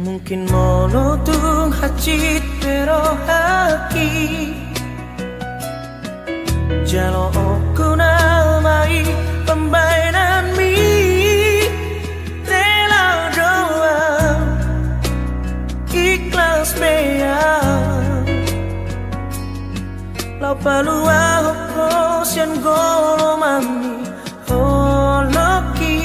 Mungkin monotung hacit pero haki Jalo aku namai pembainan mi Telah doa ikhlas bea Lau palua hoko sian golo mami holoki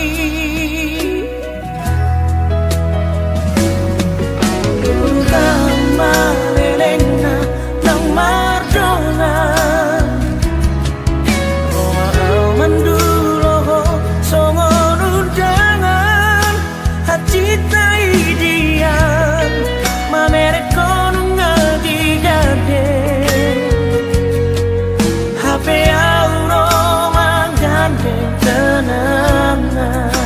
Malelena ng Mardona Roma au mandulo songon undangan Hacita idian mamere konungal digade HP au Roma gandeng tenangan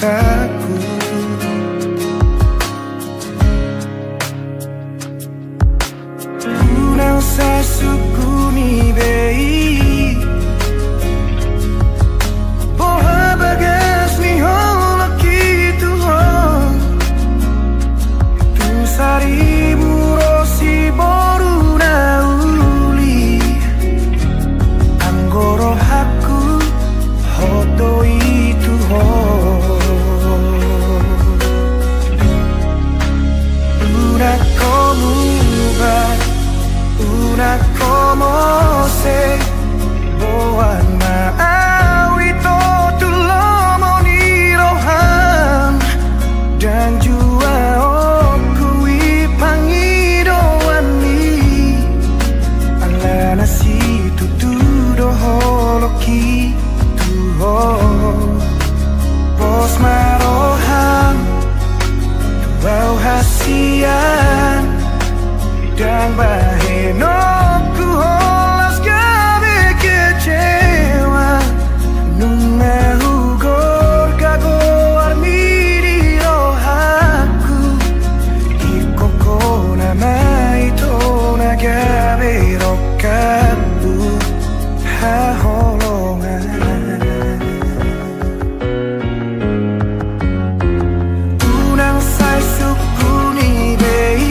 cintaku. Ku não sai sukuni bei Boha bagas ni hola kitu ho Tu sari burosi boru na uli Anggoro haku hoto itu ho Una como va Una como se boan maawi to tulomo ni rohan dan jua okui pangidoan ni ala nasi tutudo holoki tuho bos marohan tuau hasian dan baheno ku holas gabe kecewa nunga hugor gago armiri rohaku ikoko nama itu nagabe rokatu haholongan unang sai sukuni bei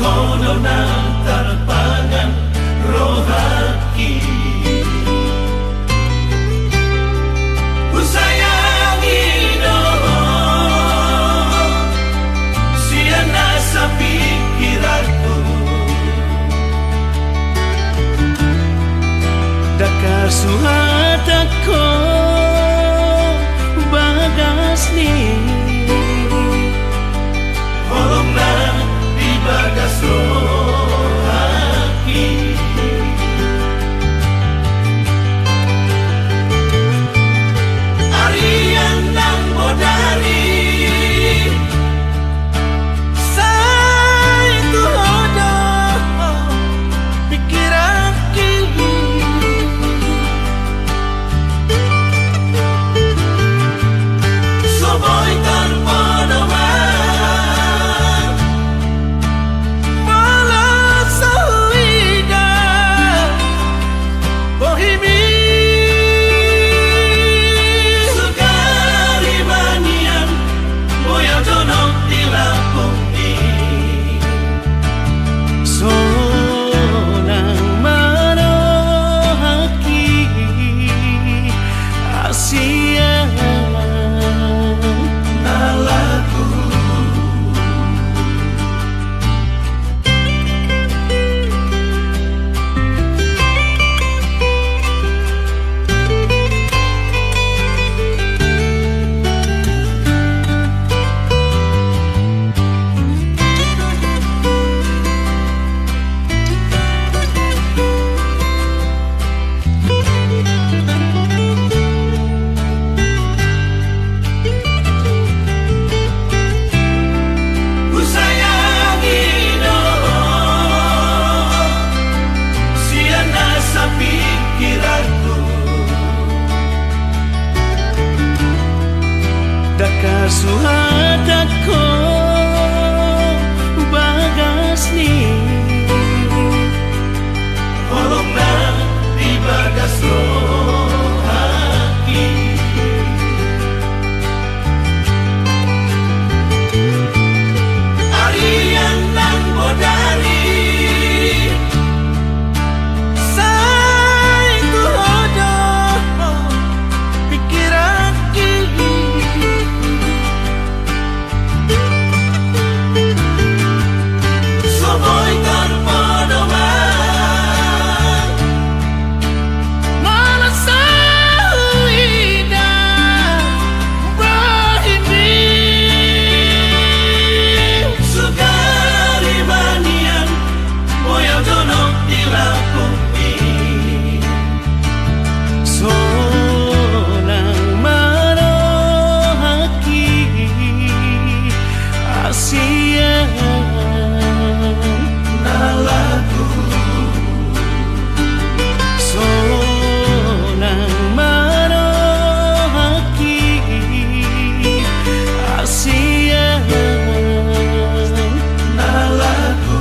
kono nang tarpangan rohaki. Ku sayangi no siana sa pikiranku. Dakar suhat ako bagas ni holong na di bagas rohaki. Arian nang bodari say tuhodo pikiranki. Soboy tanpa naman malas sa huida bohimi. Sugari manian moya donok dilapuni. Sonang marohaki Asia nalaku. Ku sayangi no siana sa pikiranku. Dakar suhat ako bagas ni holong na di bagas rohaki. Arian nang bodari say tuhodo pikiranki. Soboy tanpa naman malas sa huida bohimi. Sugari manian moya donok dilapuni. Sonang marohaki Asia nalaku. Sonang marohaki Asia nalaku.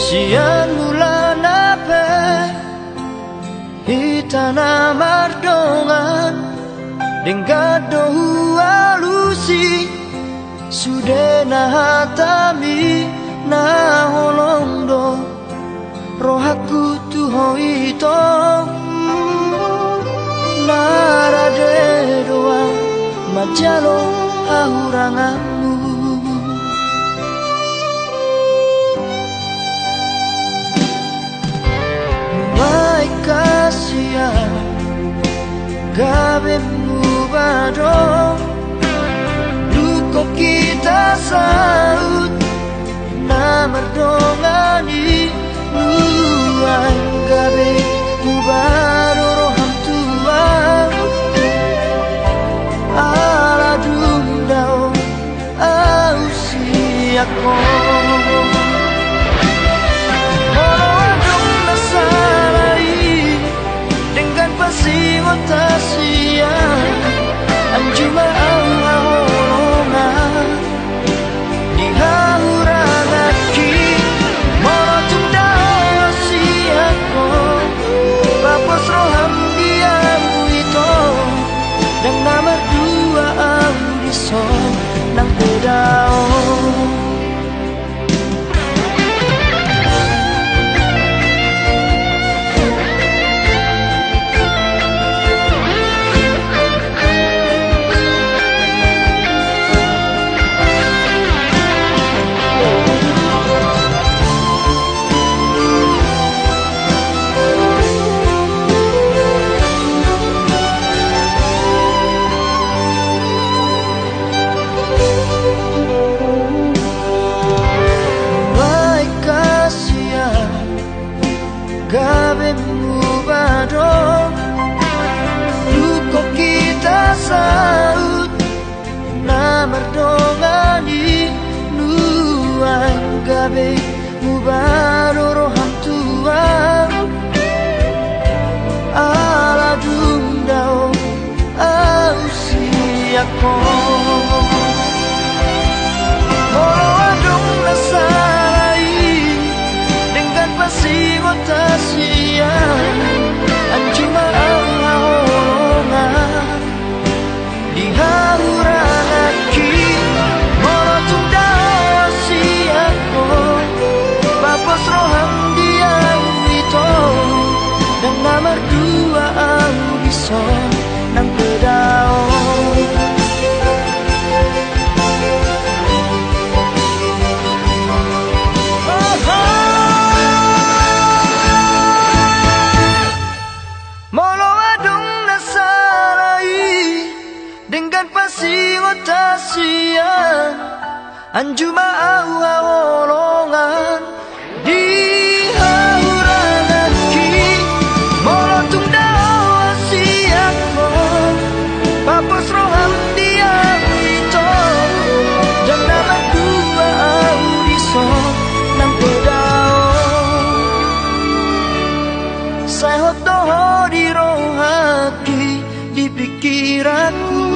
Sian bulan ape hitana mardongan denggado alusi sudena hatami na holondo rohaku tuhoito narade doa majalo ahuranganmu. Kasihan gabe mubado luko kita saut na merdongani luang gabe ubaro roham tua ala dundao ausiako Tasia anjuma awalona di hauragaki morotunda siako papos roham dia itu dan nomor dua audiso nang bedao gabe mubado luko kita saut na merdongani luang gabe mubado roham tua ala dundao ausiako adong nasai dengan pasigo tasia anjuma awalona di hauragaki morotunda siako papos roham dia itu dan nomor dua audiso nang bedao Tasia anjuma awalongan di hauragaki morotunda siako papos roham dia itu dan nama dua audiso nang bedao saya hotoh di rohaki di pikiranku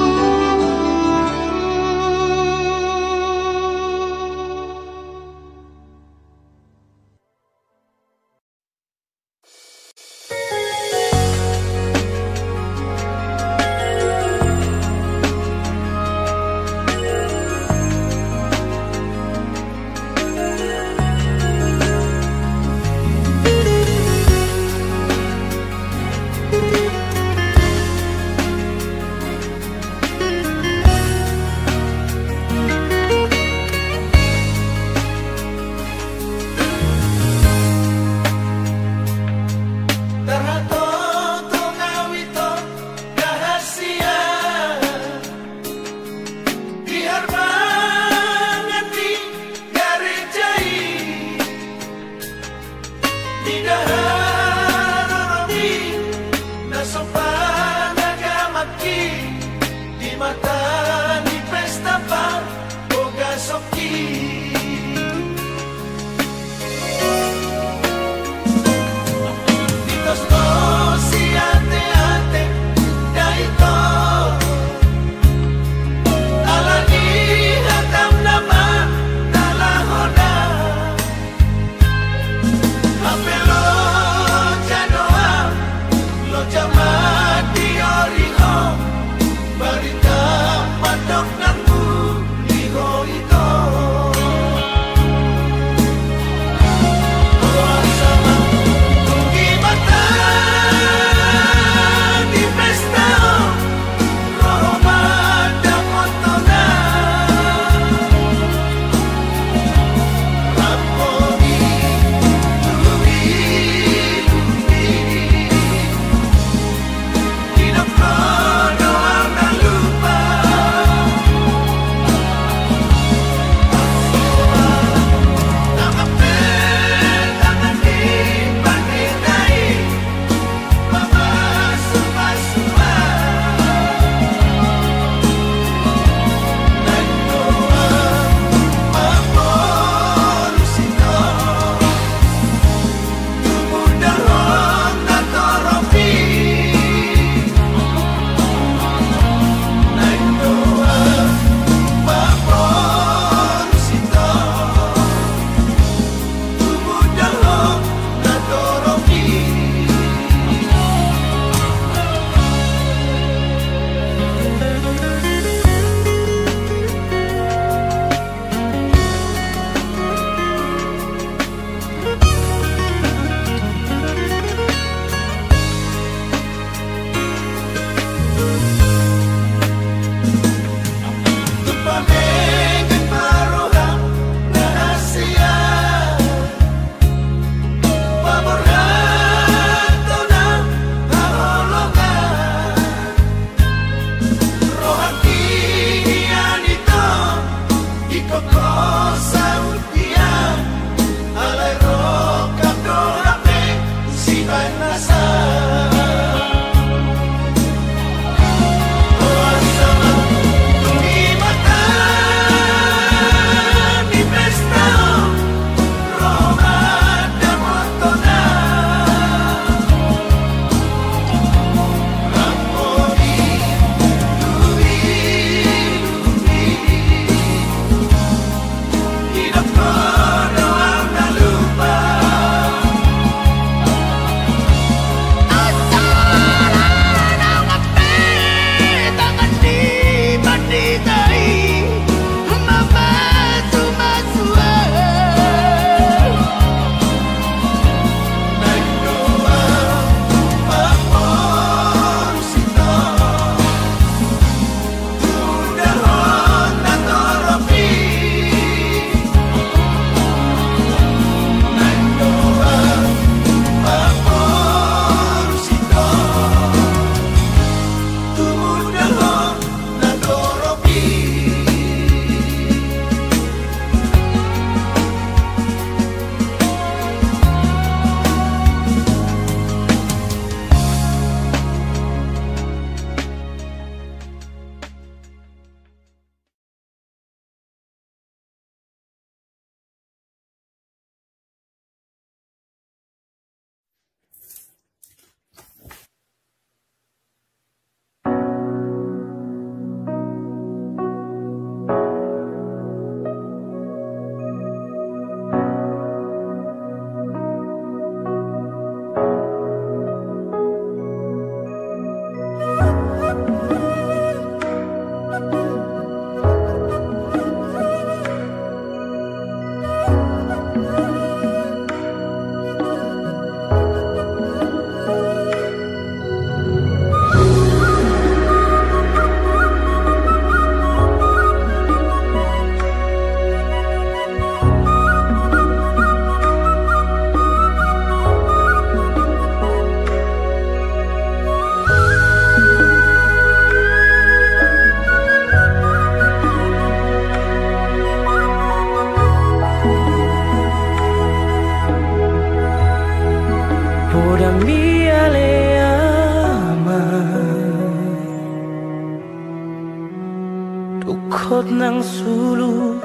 Tukot nang sulu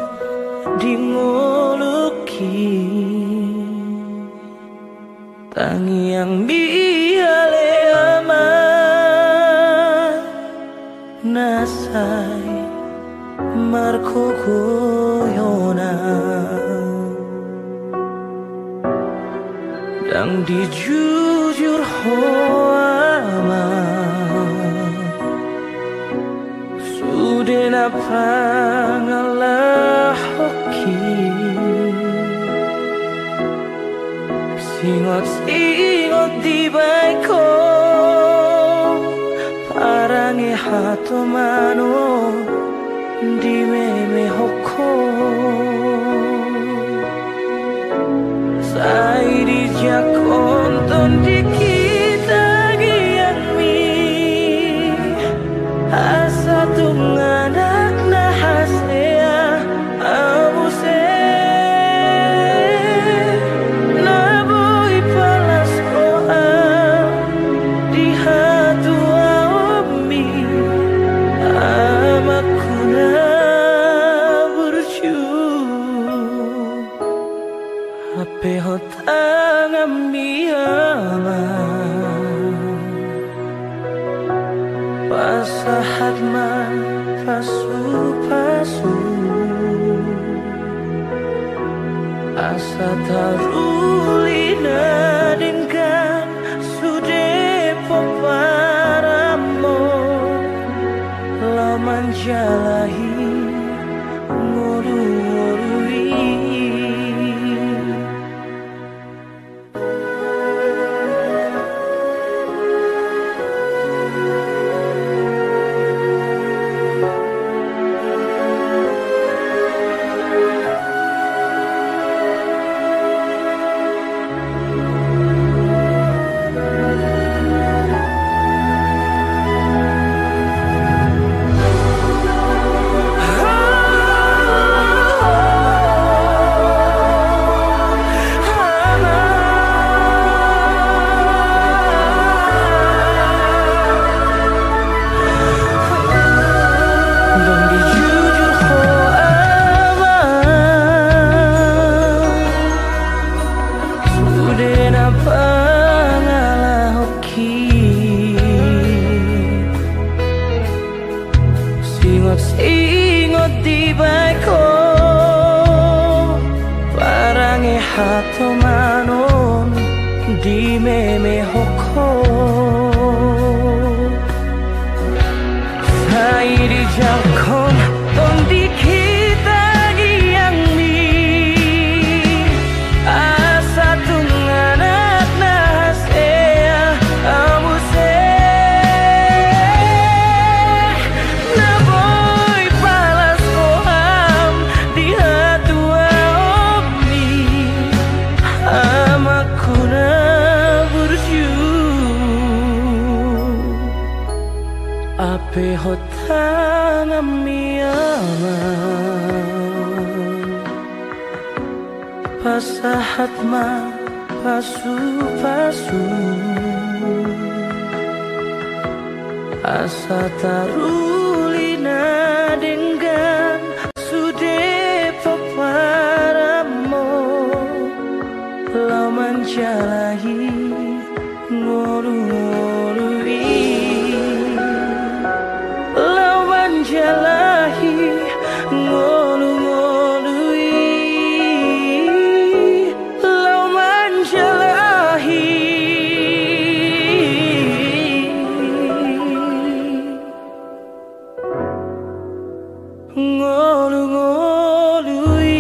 di ngoluki tangi yang biale ama nasai marko koyona dang dijujur hoama Sudena pangalah hoki Singot di baiko Parangi hato mano di meme hoko Sai di jakonton di kita gianmi Asa tunganak na hasea abuse Naboy palas roa di hatu aomi Amakuna burju Ape hotang amiyama Pasahat man pasu-pasu Asa tarulina dengan sude peparamo Laman jalahi ngoru-ngorui hato manon di meme hoko Sai di jalkon ton di kita yang mi asa tunganak nas ea amuse na boy palas koham di hatua omni amakuna burju ape hotang amiyama pasahat ma pasu-pasu asa tarulina dengan sude paparamo lau menjalahi ngolu-ngolui lau menjalahi ngolu-ngolui lau menjalahi ngolu-ngolui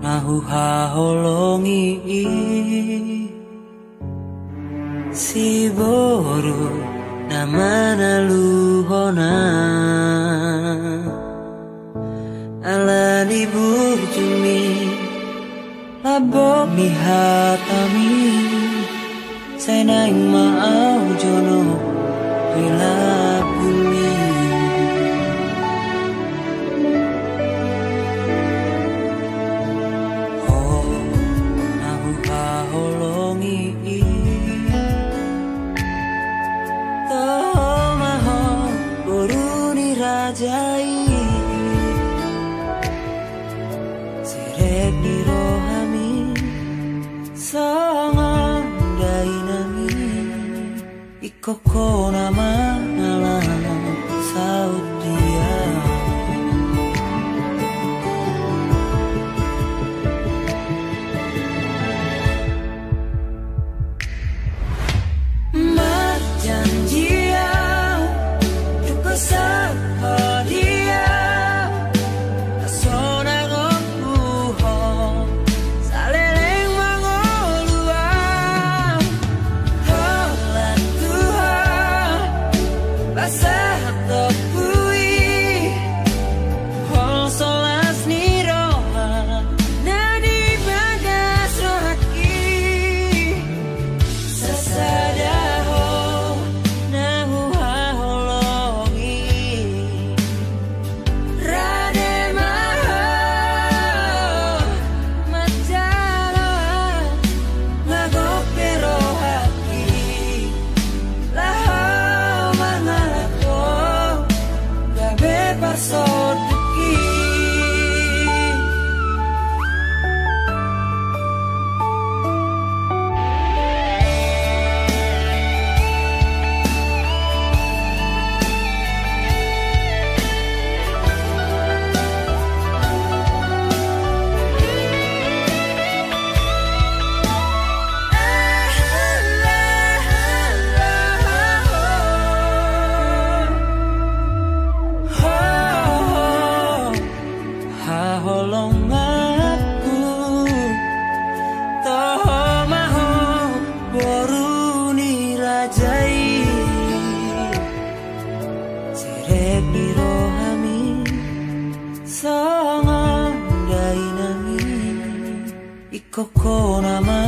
nahu haholongi si boru namana luhona alani burjumi labo mihatami saya naing mau jono bila bumi rajai sirek di rohami sangat dainami ikoko nama alam saut dia marjanjian tuko sa dia asona ngombuho saleleng mangoluan holan Tuhan basah topui hol solas niroha nadi bagas rohaki sasadaho nahu haholongi Koko nama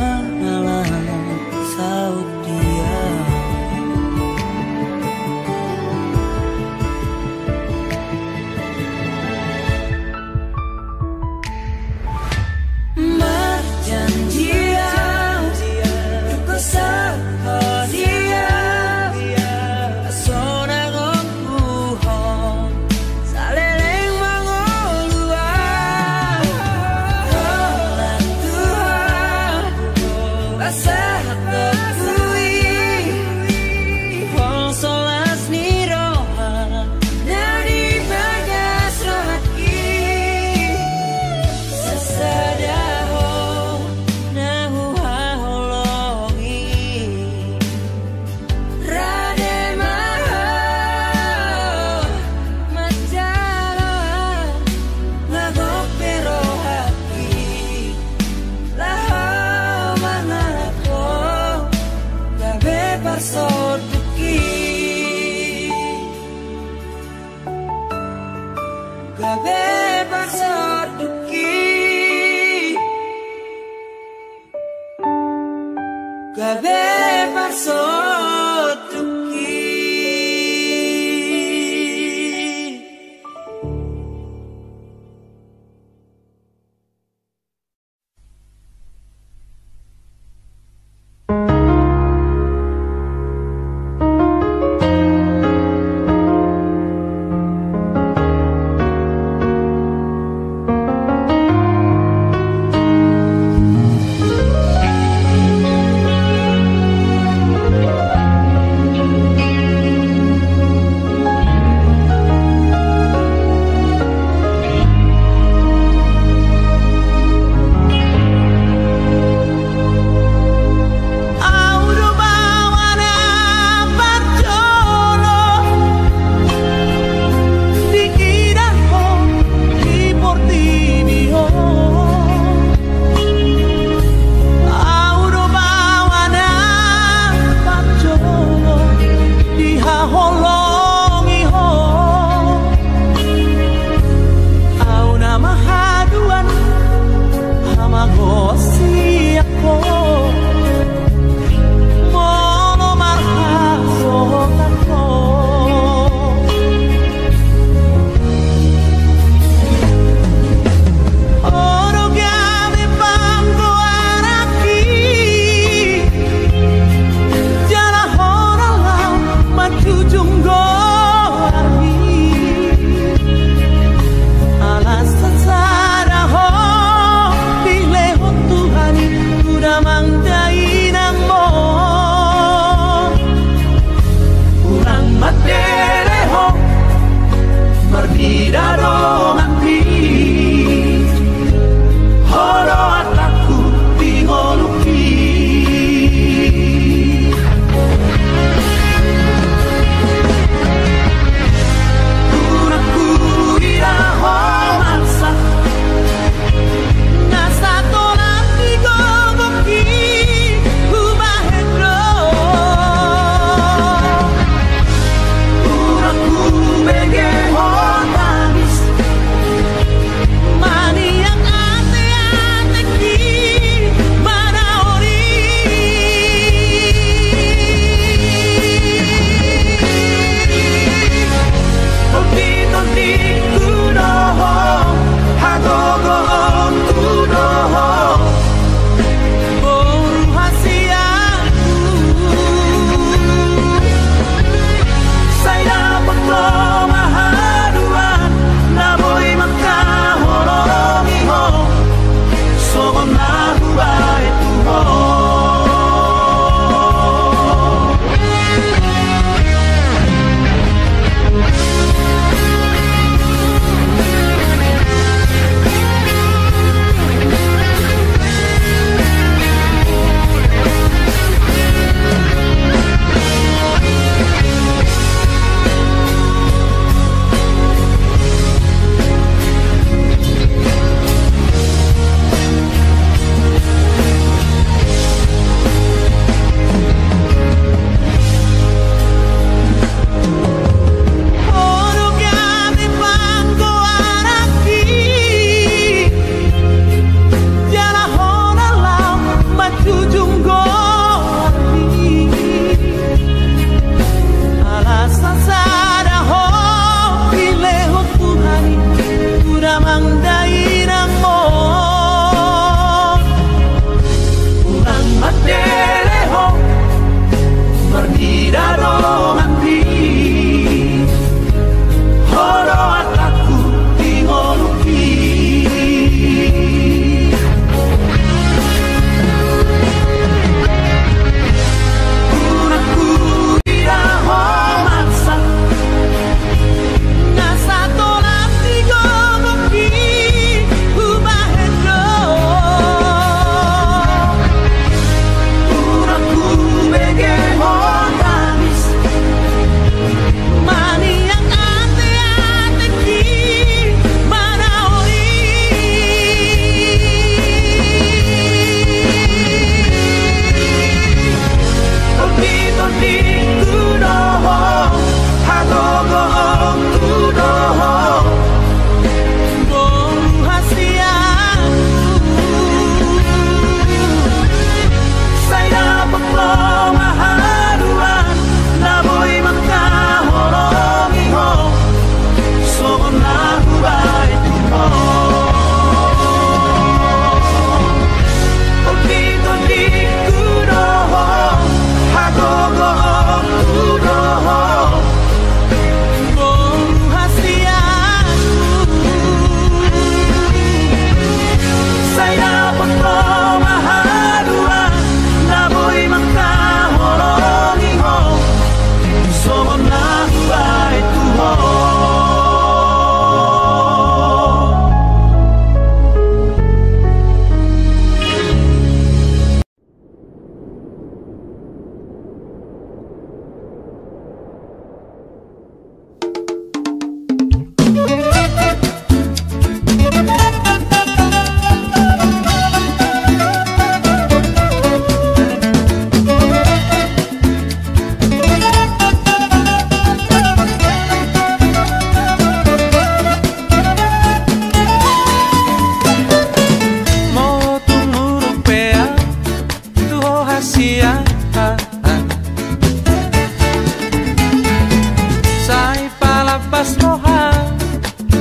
pas roha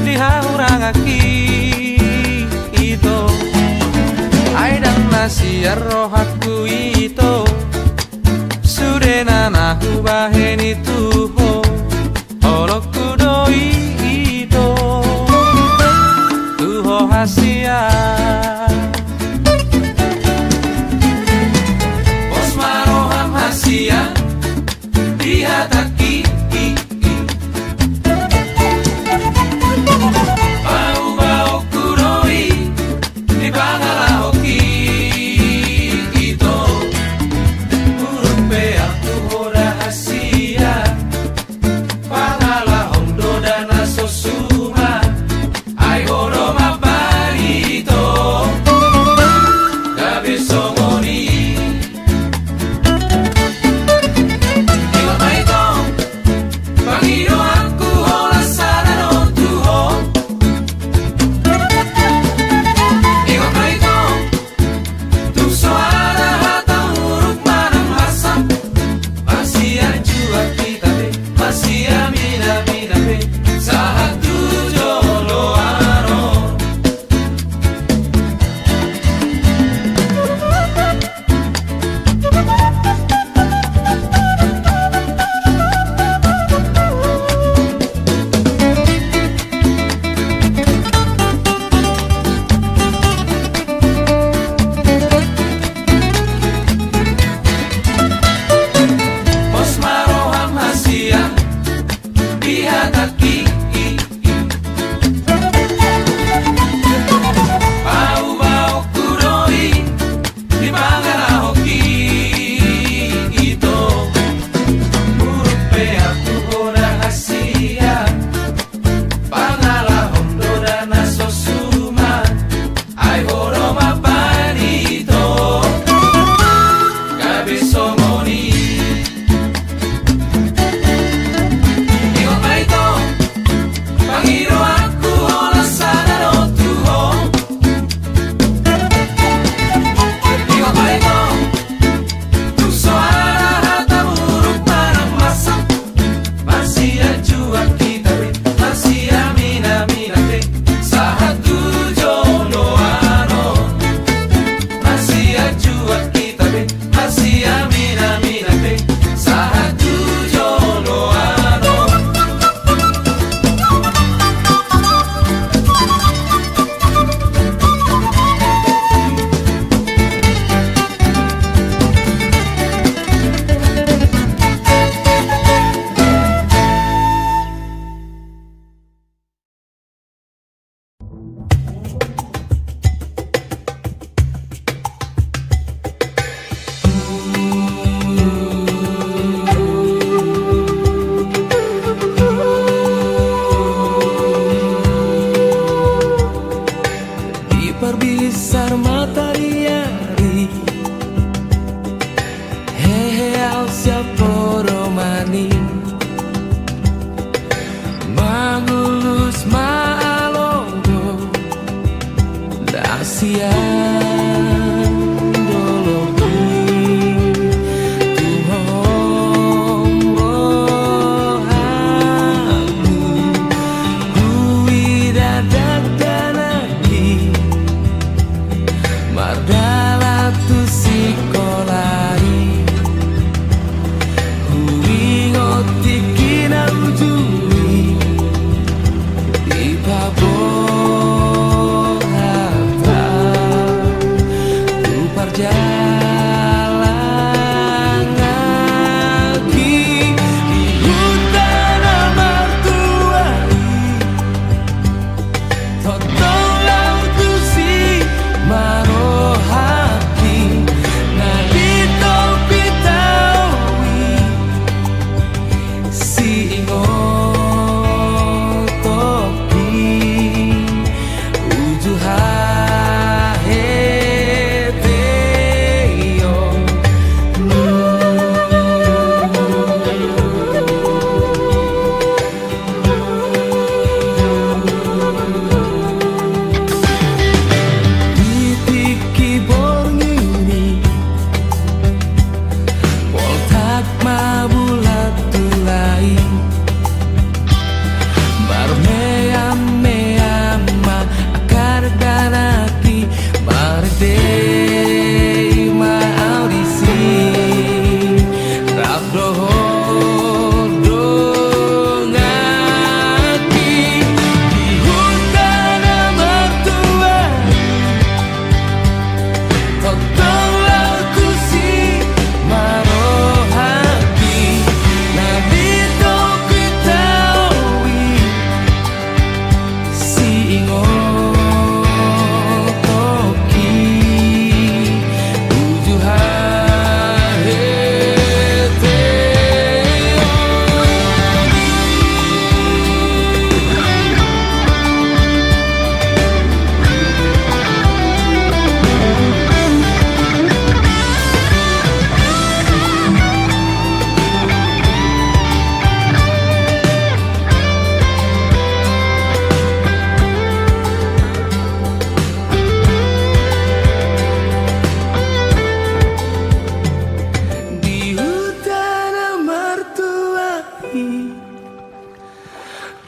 dihahurangaki itu aidang nasiar rohaku itu sudena nahu baheni tuho oloku doi itu tuho hasia pos maroham hasia dihataki bau-bau kuroi di bangala hoki itu urupe aku rahasia bangala hondo dana sosuma ai horo mabari itu gabe somoni masih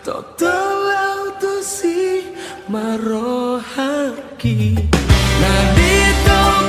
Total tu si marohaki. Nadito